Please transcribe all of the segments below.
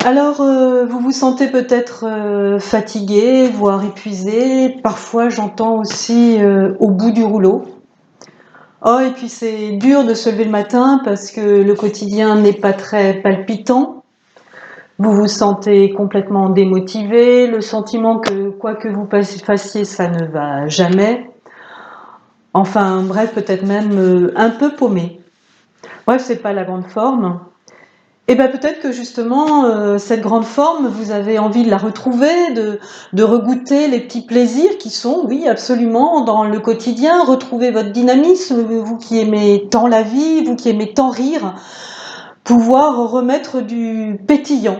Alors, vous vous sentez peut-être fatigué, voire épuisé. Parfois, j'entends aussi au bout du rouleau. Oh, et puis c'est dur de se lever le matin parce que le quotidien n'est pas très palpitant. Vous vous sentez complètement démotivé, le sentiment que quoi que vous fassiez, ça ne va jamais. Enfin, bref, peut-être même un peu paumé. Bref, c'est pas la grande forme. Et bien peut-être que justement, cette grande forme, vous avez envie de la retrouver, de regoûter les petits plaisirs qui sont, oui, absolument, dans le quotidien, retrouver votre dynamisme, vous qui aimez tant la vie, vous qui aimez tant rire, pouvoir remettre du pétillant.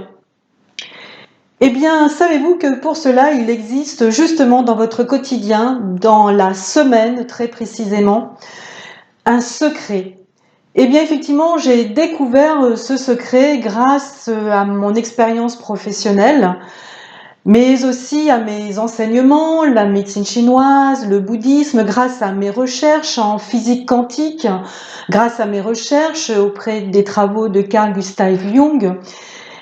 Eh bien, savez-vous que pour cela, il existe justement dans votre quotidien, dans la semaine très précisément, un secret. Eh bien, effectivement, j'ai découvert ce secret grâce à mon expérience professionnelle, mais aussi à mes enseignements, la médecine chinoise, le bouddhisme, grâce à mes recherches en physique quantique, grâce à mes recherches auprès des travaux de Carl Gustav Jung.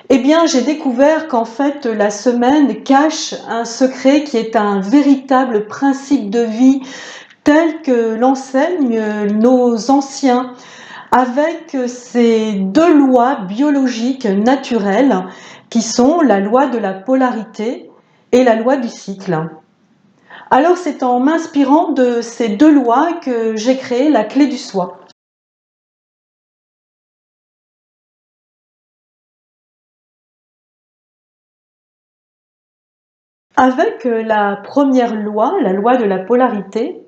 Eh bien, j'ai découvert qu'en fait, la semaine cache un secret qui est un véritable principe de vie tel que l'enseignent nos anciens, avec ces deux lois biologiques naturelles qui sont la loi de la polarité et la loi du cycle. Alors c'est en m'inspirant de ces deux lois que j'ai créé la clé du soi. Avec la première loi, la loi de la polarité,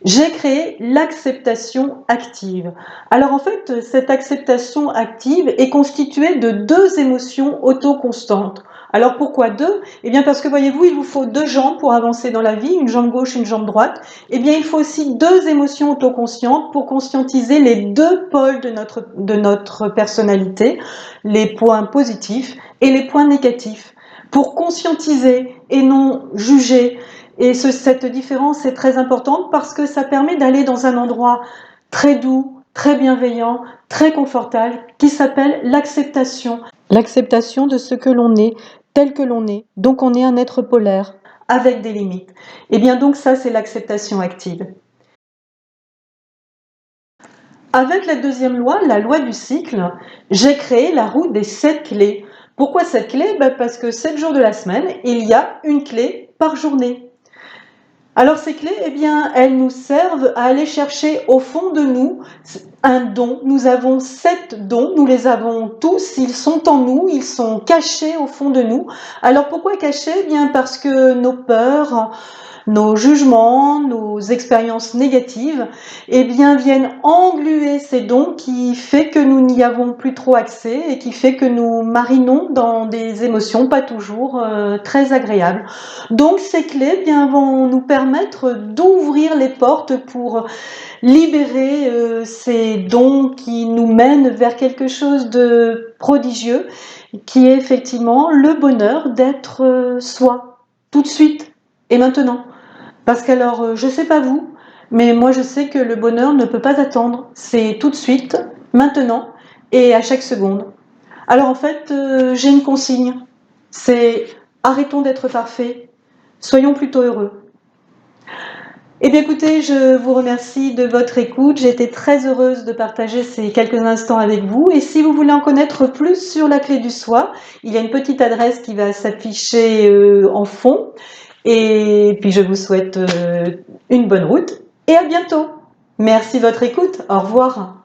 j'ai créé l'acceptation active. Alors en fait, cette acceptation active est constituée de deux émotions autoconstantes. Alors pourquoi deux? Eh bien parce que voyez-vous, il vous faut deux jambes pour avancer dans la vie, une jambe gauche, une jambe droite. Eh bien il faut aussi deux émotions autoconscientes pour conscientiser les deux pôles de notre personnalité, les points positifs et les points négatifs, pour conscientiser et non juger. Et cette différence est très importante parce que ça permet d'aller dans un endroit très doux, très bienveillant, très confortable, qui s'appelle l'acceptation. L'acceptation de ce que l'on est, tel que l'on est. Donc on est un être polaire, avec des limites. Et bien donc ça, c'est l'acceptation active. Avec la deuxième loi, la loi du cycle, j'ai créé la roue des 7 clés. Pourquoi 7 clés? Parce que 7 jours de la semaine, il y a une clé par journée. Alors ces clés, eh bien, elles nous servent à aller chercher au fond de nous un don. Nous avons 7 dons, nous les avons tous, ils sont en nous, ils sont cachés au fond de nous. Alors pourquoi cachés? Eh bien parce que nos peurs, nos jugements, nos expériences négatives, eh bien, viennent engluer ces dons qui fait que nous n'y avons plus trop accès et qui fait que nous marinons dans des émotions pas toujours très agréables. Donc, ces clés eh bien, vont nous permettre d'ouvrir les portes pour libérer ces dons qui nous mènent vers quelque chose de prodigieux, qui est effectivement le bonheur d'être soi, tout de suite et maintenant. Parce qu'alors, je sais pas vous, mais moi je sais que le bonheur ne peut pas attendre. C'est tout de suite, maintenant et à chaque seconde. Alors en fait, j'ai une consigne. C'est arrêtons d'être parfaits, soyons plutôt heureux. Eh bien écoutez, je vous remercie de votre écoute. J'ai été très heureuse de partager ces quelques instants avec vous. Et si vous voulez en connaître plus sur la clé du soi, il y a une petite adresse qui va s'afficher en fond. Et puis je vous souhaite une bonne route et à bientôt. Merci de votre écoute. Au revoir.